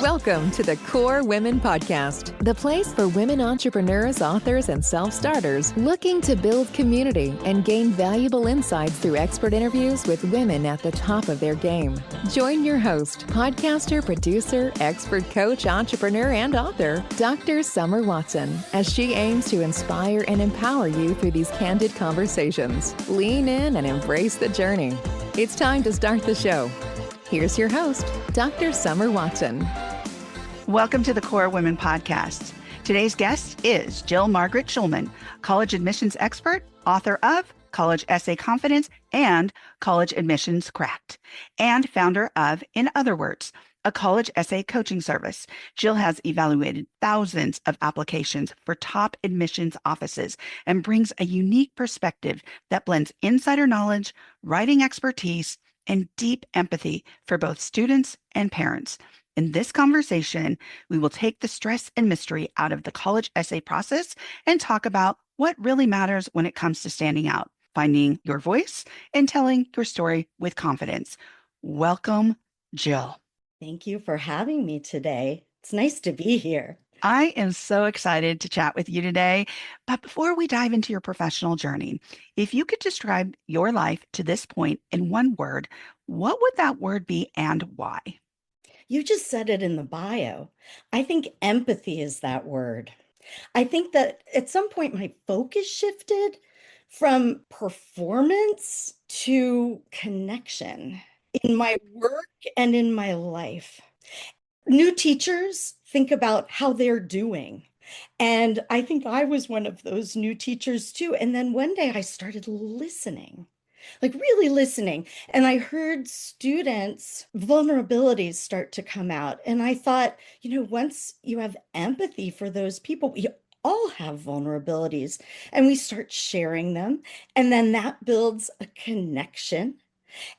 Welcome to the Core Women Podcast, the place for women entrepreneurs, authors, and self-starters looking to build community and gain valuable insights through expert interviews with women at the top of their game. Join your host, podcaster, producer, expert coach, entrepreneur, and author, Dr. Summer Watson, as she aims to inspire and empower you through these candid conversations. Lean in and embrace the journey. It's time to start the show. Here's your host, Dr. Summer Watson. Welcome to the Core Women Podcast. Today's guest is Jill Margaret Shulman, college admissions expert, author of College Essay Confidence and College Admissions Cracked, and founder of In Other Words, a college essay coaching service. Jill has evaluated thousands of applications for top admissions offices and brings a unique perspective that blends insider knowledge, writing expertise, and deep empathy for both students and parents. In this conversation, we will take the stress and mystery out of the college essay process and talk about what really matters when it comes to standing out, finding your voice, and telling your story with confidence. Welcome, Jill. Thank you for having me today. It's nice to be here. I am so excited to chat with you today. But before we dive into your professional journey, if you could describe your life to this point in one word, what would that word be and why? You just said it in the bio. I think empathy is that word. I think that at some point my focus shifted from performance to connection in my work and in my life. New teachers think about how they're doing. And I think I was one of those new teachers too. And then one day I started listening. Like really listening. And I heard students' vulnerabilities start to come out. And I thought, once you have empathy for those people, we all have vulnerabilities and we start sharing them. And then that builds a connection.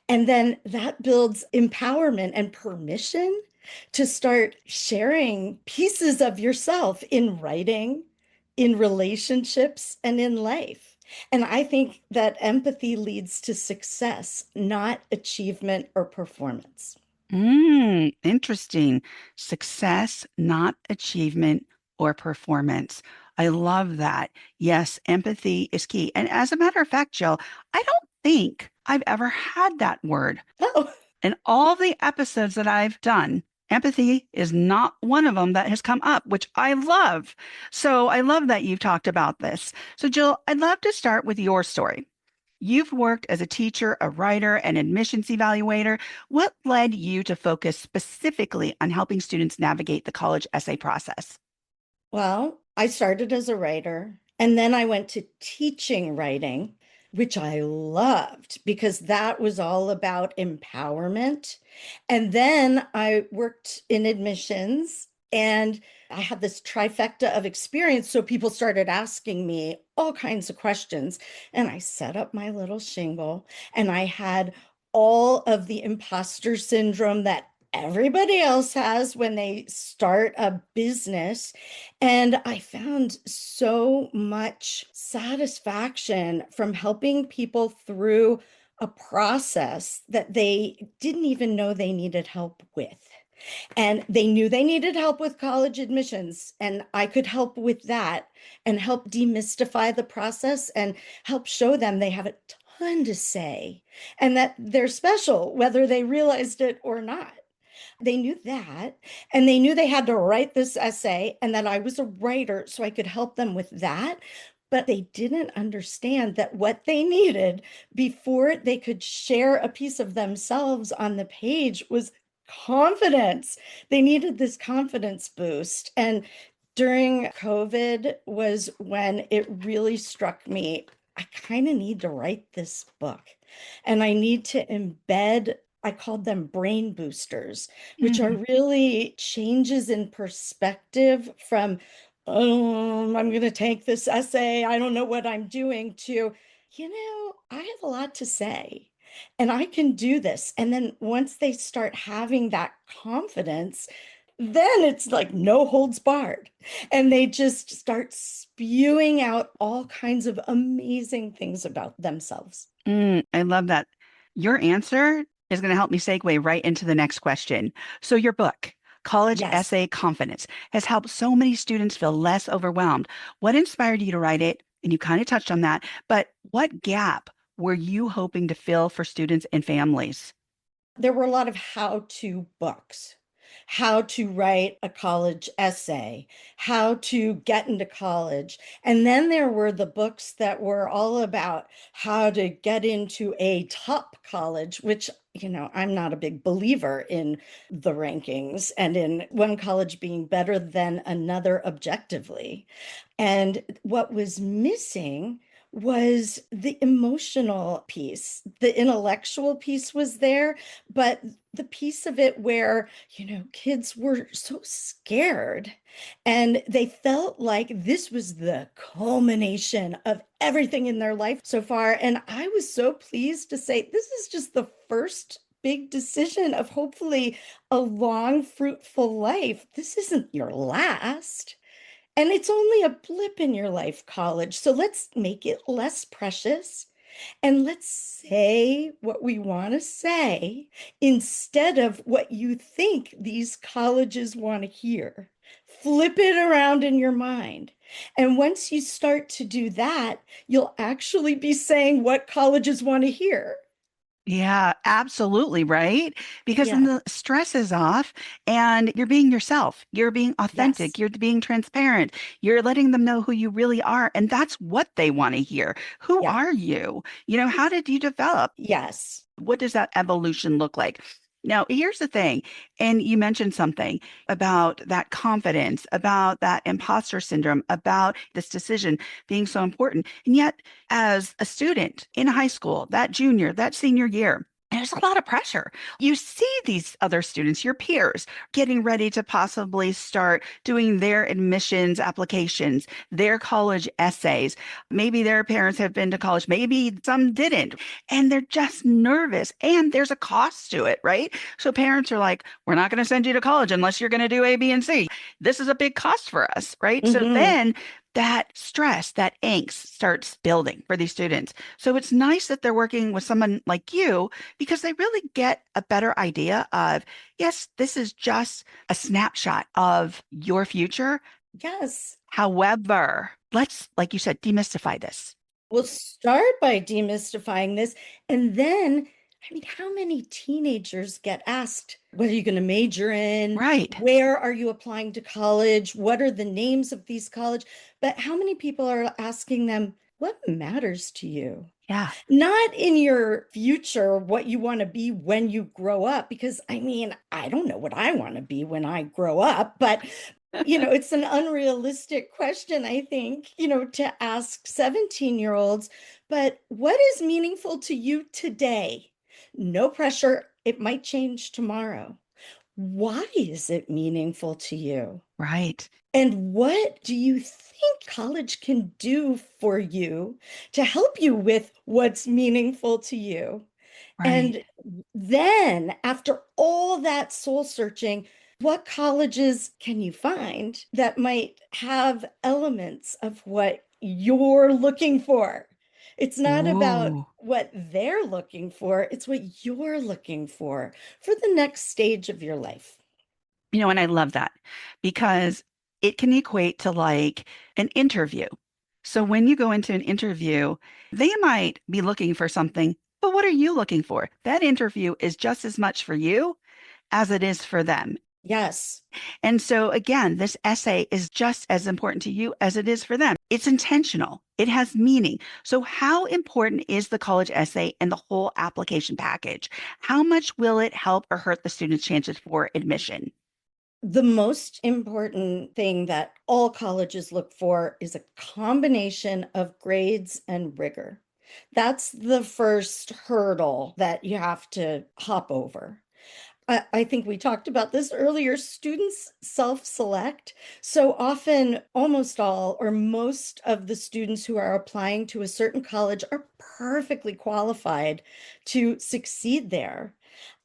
And then that builds empowerment and permission to start sharing pieces of yourself in writing, in relationships, and in life. And I think that empathy leads to success, not achievement or performance. Interesting. Success, not achievement or performance. I love that. Yes, empathy is key. And as a matter of fact, Jill, I don't think I've ever had that word. Oh, In all the episodes that I've done, empathy is not one of them that has come up, which I love. So I love that you've talked about this. So Jill, I'd love to start with your story. You've worked as a teacher, a writer, an admissions evaluator. What led you to focus specifically on helping students navigate the college essay process? well, I started as a writer, and then I went to teaching writing, which I loved because that was all about empowerment. And then I worked in admissions and I had this trifecta of experience. So people started asking me all kinds of questions. And I set up my little shingle and I had all of the imposter syndrome that everybody else has when they start a business. And I found so much satisfaction from helping people through a process that they didn't even know they needed help with. And they knew they needed help with college admissions, and I could help with that and help demystify the process and help show them they have a ton to say and that they're special, whether they realized it or not. They knew that, and they knew they had to write this essay and that I was a writer, so I could help them with that. But they didn't understand that what they needed before they could share a piece of themselves on the page was confidence. They needed this confidence boost. And during COVID was when it really struck me. I kind of need to write this book, and I need to embed, I called them brain boosters, which are really changes in perspective from, I'm going to take this essay, I don't know what I'm doing, to, I have a lot to say and I can do this. And then once they start having that confidence, then it's like no holds barred. And they just start spewing out all kinds of amazing things about themselves. I love that. Your answer is going to help me segue right into the next question. So your book, College Yes. Essay Confidence, has helped so many students feel less overwhelmed. What inspired you to write it? And you kind of touched on that, but what gap were you hoping to fill for students and families? There were a lot of how-to books, how to write a college essay, how to get into college. And then there were the books that were all about how to get into a top college, which, I'm not a big believer in the rankings and in one college being better than another objectively. And what was missing was the emotional piece. The intellectual piece was there, but the piece of it where, kids were so scared and they felt like this was the culmination of everything in their life so far. And I was so pleased to say, this is just the first big decision of hopefully a long, fruitful life. This isn't your last. And it's only a blip in your life, college. So let's make it less precious and let's say what we want to say instead of what you think these colleges want to hear. Flip it around in your mind. And once you start to do that, you'll actually be saying what colleges want to hear. Yeah, absolutely, right? Because then Yeah. the stress is off and you're being yourself. You're being authentic. Yes. You're being transparent. You're letting them know who you really are. And that's what they want to hear. Who Yeah. are you? How did you develop? Yes. What does that evolution look like? Now, here's the thing, and you mentioned something about that confidence, about that imposter syndrome, about this decision being so important. And yet, as a student in high school, that junior, that senior year, there's a lot of pressure. You see these other students, your peers, getting ready to possibly start doing their admissions applications, their college essays. Maybe their parents have been to college, maybe some didn't, and they're just nervous. And there's a cost to it, right? So parents are like, we're not going to send you to college unless you're going to do A, B, and C. This is a big cost for us, right? So Hmm. then that stress, that angst starts building for these students. So it's nice that they're working with someone like you because they really get a better idea of, yes, this is just a snapshot of your future. Yes. However, let's, like you said, demystify this. We'll start by demystifying this. And then, how many teenagers get asked, what are you going to major in? Right. Where are you applying to college? What are the names of these college? But how many people are asking them, what matters to you? Yeah. Not in your future, what you want to be when you grow up, because I don't know what I want to be when I grow up, but it's an unrealistic question, I think, to ask 17-year-olds, but what is meaningful to you today? No pressure. It might change tomorrow. Why is it meaningful to you? Right. And what do you think college can do for you to help you with what's meaningful to you? Right. And then, after all that soul searching, what colleges can you find that might have elements of what you're looking for? It's not about Ooh. what they're looking for, it's what you're looking for the next stage of your life. And I love that because it can equate to like an interview. So when you go into an interview, they might be looking for something, but what are you looking for? That interview is just as much for you as it is for them. Yes. And so again, this essay is just as important to you as it is for them. It's intentional. It has meaning. So how important is the college essay and the whole application package? How much will it help or hurt the student's chances for admission? The most important thing that all colleges look for is a combination of grades and rigor. That's the first hurdle that you have to hop over. I think we talked about this earlier. Students self-select. So often, almost all or most of the students who are applying to a certain college are perfectly qualified to succeed there.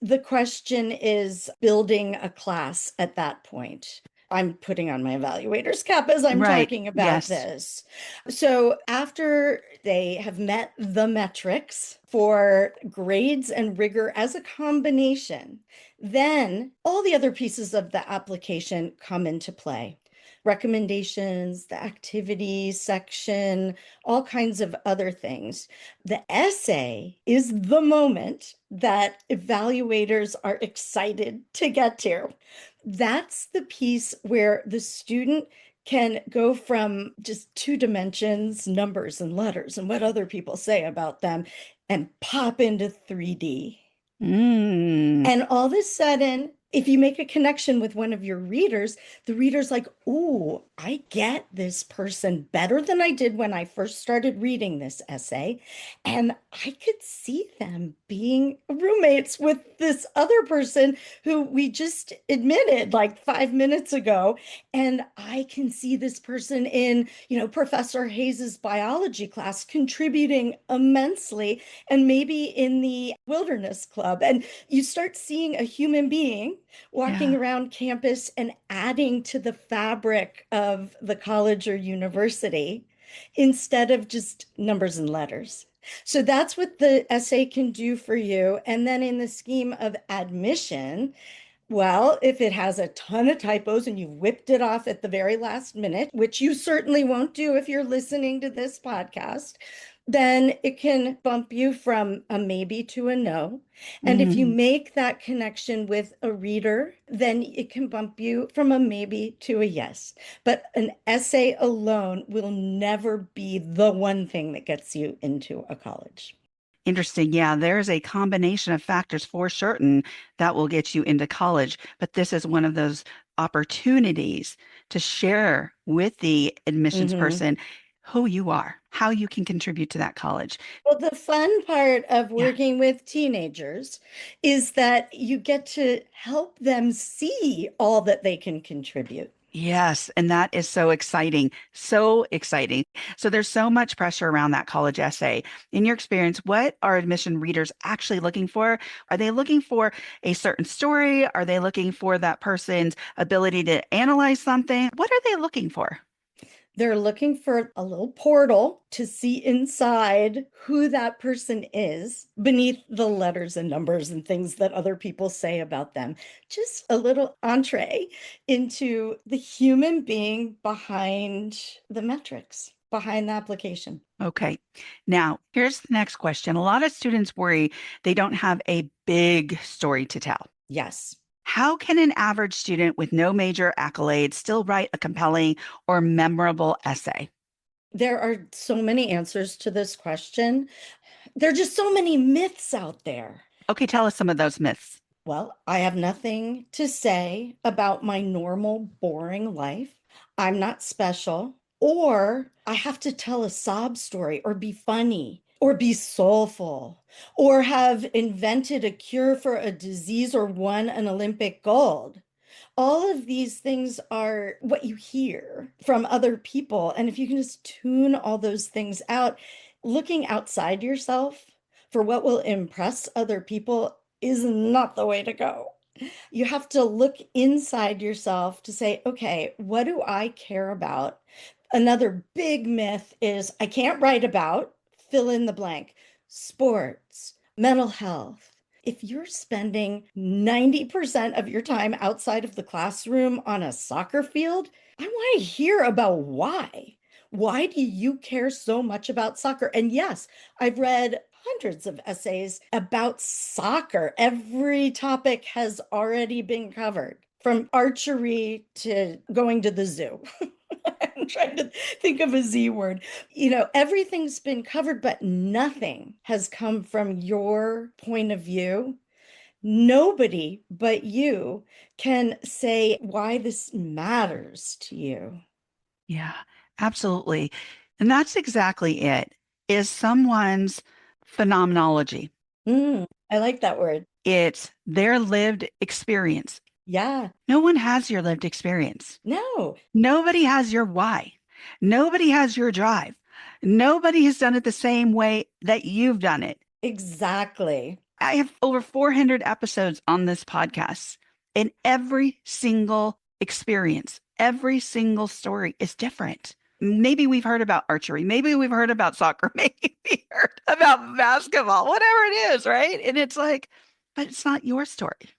The question is building a class at that point. I'm putting on my evaluator's cap as I'm Right. talking about Yes. this. So, after they have met the metrics for grades and rigor as a combination, then all the other pieces of the application come into play. Recommendations, the activity section, all kinds of other things. The essay is the moment that evaluators are excited to get to. That's the piece where the student can go from just two dimensions, numbers and letters, and what other people say about them, and pop into 3D. Mm. And all of a sudden, if you make a connection with one of your readers, the reader's like, "Ooh, I get this person better than I did when I first started reading this essay. And I could see them being roommates with this other person who we just admitted like 5 minutes ago. And I can see this person in, Professor Hayes's biology class contributing immensely, and maybe in the wilderness club." And you start seeing a human being walking Yeah. around campus and adding to the fabric of the college or university instead of just numbers and letters. So that's what the essay can do for you. And then in the scheme of admission, well, if it has a ton of typos and you whipped it off at the very last minute, which you certainly won't do if you're listening to this podcast, then it can bump you from a maybe to a no. And if you Mm. make that connection with a reader, then it can bump you from a maybe to a yes. But an essay alone will never be the one thing that gets you into a college. Interesting. Yeah, there's a combination of factors for certain that will get you into college, but this is one of those opportunities to share with the admissions Mhm. person who you are, how you can contribute to that college. Well, the fun part of Yeah. working with teenagers is that you get to help them see all that they can contribute. Yes, and that is so exciting. So exciting. So there's so much pressure around that college essay. In your experience, what are admission readers actually looking for? Are they looking for a certain story? Are they looking for that person's ability to analyze something? What are they looking for? They're looking for a little portal to see inside who that person is beneath the letters and numbers and things that other people say about them. Just a little entree into the human being behind the metrics, behind the application. Okay. Now, here's the next question. A lot of students worry they don't have a big story to tell. Yes. How can an average student with no major accolades still write a compelling or memorable essay? There are so many answers to this question. There are just so many myths out there. Okay, tell us some of those myths. Well, I have nothing to say about my normal, boring life. I'm not special. Or I have to tell a sob story or be funny or be soulful or have invented a cure for a disease or won an Olympic gold. All of these things are what you hear from other people. And if you can just tune all those things out, looking outside yourself for what will impress other people is not the way to go. You have to look inside yourself to say, okay, what do I care about? Another big myth is I can't write about, fill in the blank, sports, mental health. If you're spending 90% of your time outside of the classroom on a soccer field, I want to hear about why. Why do you care so much about soccer? And yes, I've read hundreds of essays about soccer. Every topic has already been covered, from archery to going to the zoo. I'm trying to think of a Z word. Everything's been covered, but nothing has come from your point of view. Nobody but you can say why this matters to you. Yeah, absolutely. And that's exactly it, is someone's phenomenology. I like that word. It's their lived experience. Yeah. No one has your lived experience. No, Nobody has your why. Nobody has your drive. Nobody has done it the same way that you've done it. exactly. I have over 400 episodes on this podcast, and every single experience. Every single story is different. Maybe we've heard about archery. Maybe we've heard about soccer. Maybe we heard about basketball, whatever it is, right? And it's like, but it's not your story.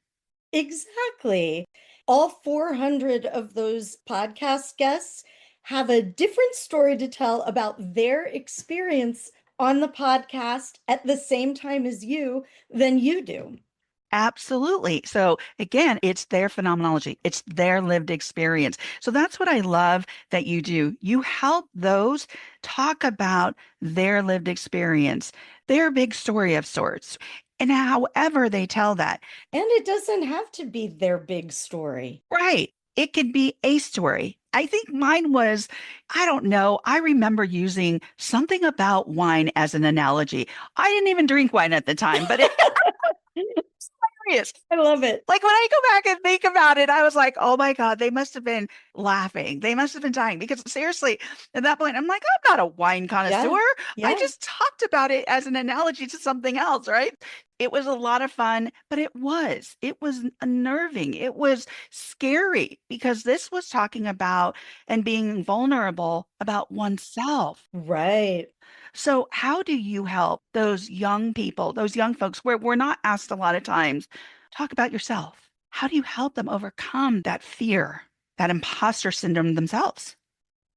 Exactly. All 400 of those podcast guests have a different story to tell about their experience on the podcast at the same time as you than you do. Absolutely. So again, it's their phenomenology. It's their lived experience. So that's what I love that you do. You help those talk about their lived experience, their big story of sorts, and however they tell that. And it doesn't have to be their big story. Right. It could be a story. I think mine was, I don't know. I remember using something about wine as an analogy. I didn't even drink wine at the time, but it's hilarious. I love it. Like when I go back and think about it, I was like, oh my God, they must have been laughing. They must have been dying because seriously, at that point, I'm like, I'm not a wine connoisseur. Yeah. I Yeah. just talked about it as an analogy to something else, right? It was a lot of fun, but it was unnerving. It was scary because this was talking about and being vulnerable about oneself. Right. So, how do you help those young people, those young folks where we're not asked a lot of times, talk about yourself? How do you help them overcome that fear, that imposter syndrome themselves?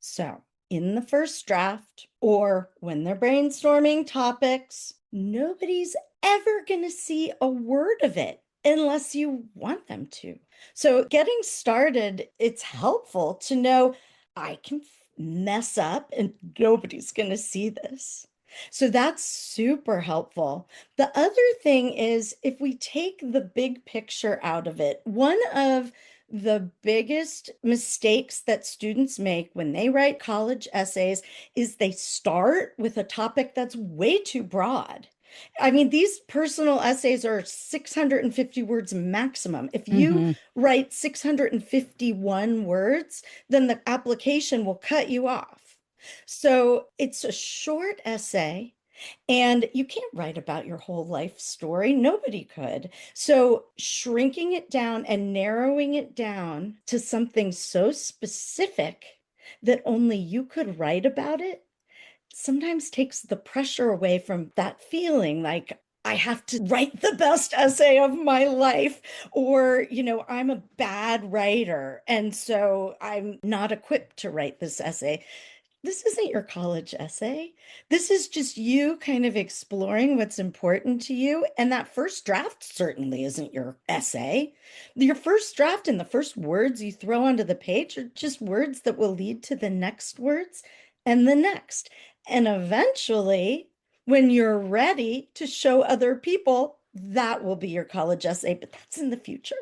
So, in the first draft or when they're brainstorming topics, nobody's ever going to see a word of it unless you want them to. So, getting started, it's helpful to know I can mess up and nobody's going to see this. So, that's super helpful. The other thing is if we take the big picture out of it, one of the biggest mistakes that students make when they write college essays is they start with a topic that's way too broad. I mean, these personal essays are 650 words maximum. If you Hmm. write 651 words, then the application will cut you off. So it's a short essay and you can't write about your whole life story. Nobody could. So, shrinking it down and narrowing it down to something so specific that only you could write about it sometimes takes the pressure away from that feeling like, I have to write the best essay of my life, or, I'm a bad writer. And so I'm not equipped to write this essay. This isn't your college essay. This is just you kind of exploring what's important to you. And that first draft certainly isn't your essay. Your first draft and the first words you throw onto the page are just words that will lead to the next words and the next. And eventually, when you're ready to show other people, that will be your college essay, but that's in the future.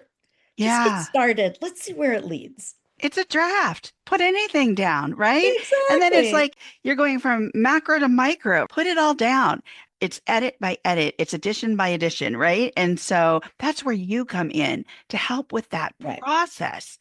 Just get Yeah. started. Let's see where it leads. It's a draft. Put anything down, right? And then it's Exactly. like you're going from macro to micro. Put it all down. It's edit by edit, it's addition by addition, right? And so that's where you come in to help with that Right. process.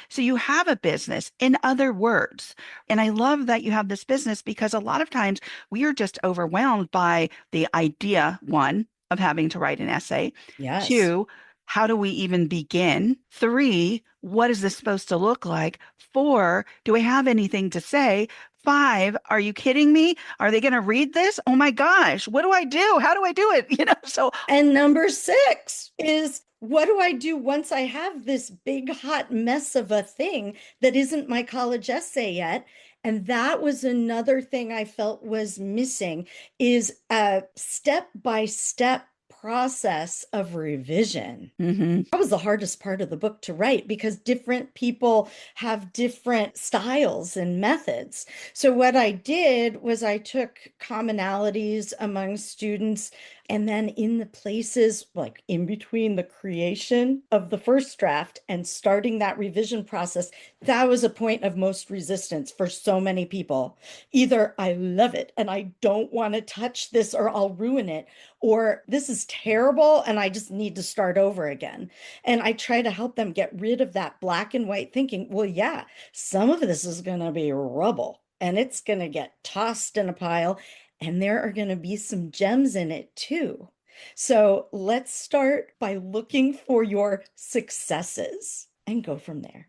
So you have a business, in other words. And I love that you have this business because a lot of times we are just overwhelmed by the idea, one, of having to write an essay. Yes. Two, how do we even begin? Three, what is this supposed to look like? Four, do I have anything to say? Five, are you kidding me? Are they going to read this? Oh my gosh, what do I do? How do I do it? So And number six is what do I do once I have this big hot mess of a thing that isn't my college essay yet? And that was another thing I felt was missing is a step-by-step process of revision. mhm. That was the hardest part of the book to write because different people have different styles and methods. So, what I did was I took commonalities among students, and then in the places like in between the creation of the first draft and starting that revision process, that was a point of most resistance for so many people. Either I love it and I don't want to touch this or I'll ruin it, or this is terrible and I just need to start over again. And I try to help them get rid of that black and white thinking. Well, yeah, some of this is going to be rubble and it's going to get tossed in a pile, and there are going to be some gems in it too. So let's start by looking for your successes and go from there.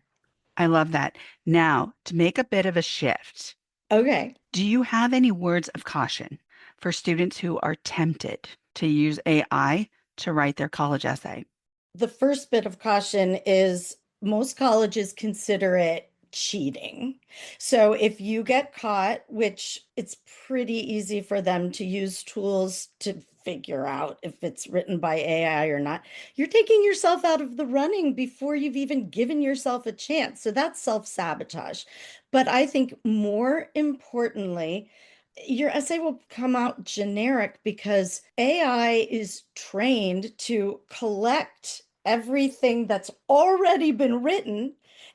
I love that. Now, to make a bit of a shift, Okay. do you have any words of caution for students who are tempted to use AI to write their college essay? The first bit of caution is most colleges consider it cheating. So if you get caught, which it's pretty easy for them to use tools to figure out if it's written by AI or not, you're taking yourself out of the running before you've even given yourself a chance. So that's self-sabotage. But I think more importantly, your essay will come out generic because AI is trained to collect everything that's already been written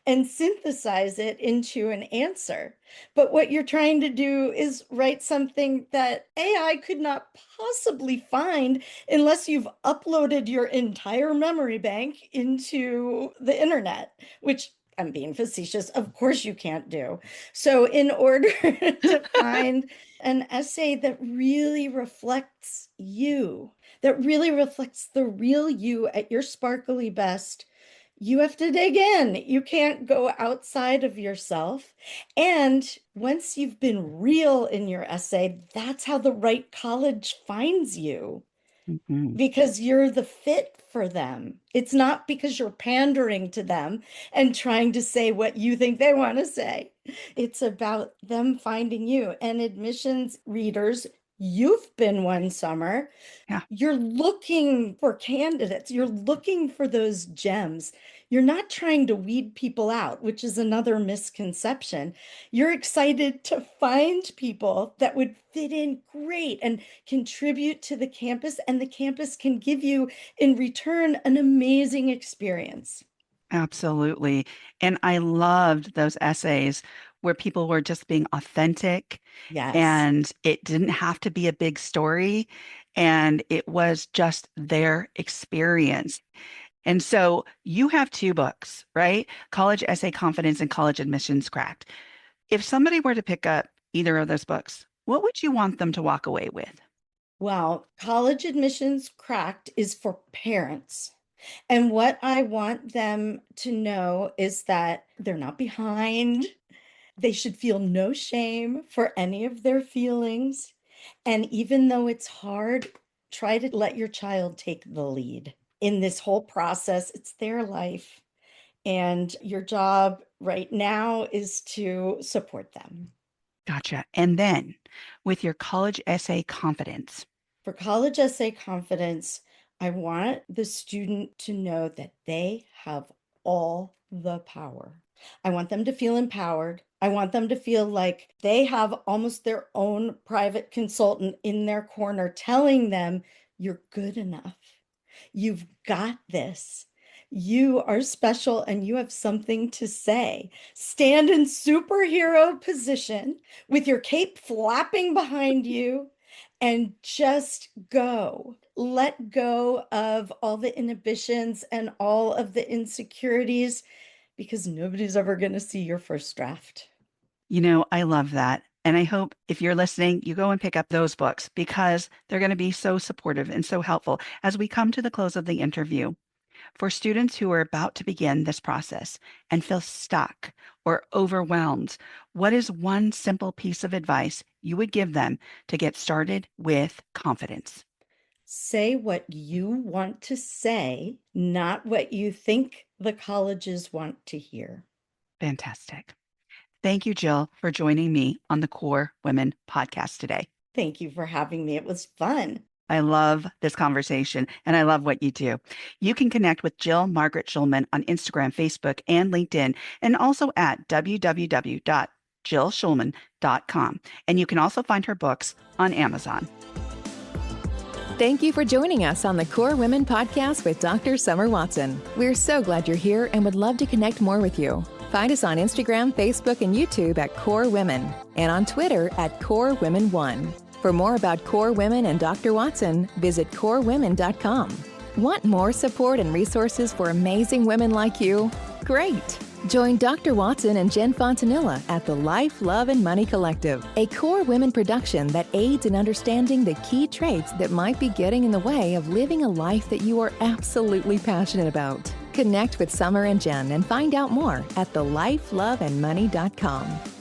and synthesize it into an answer. But what you're trying to do is write something that AI could not possibly find unless you've uploaded your entire memory bank into the internet, which I'm being facetious. Of course you can't do. So in order to find an essay that really reflects you, that really reflects the real you at your sparkly best, you have to dig in. You can't go outside of yourself. And once you've been real in your essay, that's how the right college finds you Mhm. because you're the fit for them. It's not because you're pandering to them and trying to say what you think they want to say. It's about them finding you. And admissions readers, you've been one summer. Yeah, You're looking for candidates. You're looking for those gems. You're not trying to weed people out, which is another misconception. You're excited to find people that would fit in great and contribute to the campus, and the campus can give you in return an amazing experience. absolutely. And I loved those essays where people were just being authentic Yes. and it didn't have to be a big story and it was just their experience. And so you have two books, right? College Essay Confidence and College Admissions Cracked. If somebody were to pick up either of those books, what would you want them to walk away with? Well, college admissions cracked is for parents. And what I want them to know is that they're not behind. They should feel no shame for any of their feelings. And even though it's hard, try to let your child take the lead in this whole process. It's their life. And your job right now is to support them. Gotcha. And then with your college essay confidence, For college essay confidence, I want the student to know that they have all the power. I want them to feel empowered. I want them to feel like they have almost their own private consultant in their corner telling them, you're good enough. You've got this. You are special and you have something to say. Stand in superhero position with your cape flapping behind you and just go. Let go of all the inhibitions and all of the insecurities because nobody's ever going to see your first draft. I love that. And I hope if you're listening, you go and pick up those books because they're going to be so supportive and so helpful as we come to the close of the interview. For students who are about to begin this process and feel stuck or overwhelmed, what is one simple piece of advice you would give them to get started with confidence? Say what you want to say, not what you think the colleges want to hear. Fantastic. Thank you, Jill, for joining me on the Core Women podcast today. Thank you for having me. It was fun. I love this conversation and I love what you do. You can connect with Jill Margaret Shulman on Instagram, Facebook, and LinkedIn, and also at www.jillshulman.com. And you can also find her books on Amazon. Thank you for joining us on the Core Women podcast with Dr. Summer Watson. We're so glad you're here and would love to connect more with you. Find us on Instagram, Facebook, and YouTube at Core Women, and on Twitter at Core Women 1. For more about Core Women and Dr. Watson, visit corewomen.com. Want more support and resources for amazing women like you? Great! Join Dr. Watson and Jen Fontanilla at the Life, Love, and Money Collective, a Core Women production that aids in understanding the key traits that might be getting in the way of living a life that you are absolutely passionate about. Connect with Summer and Jen and find out more at thelifeloveandmoney.com.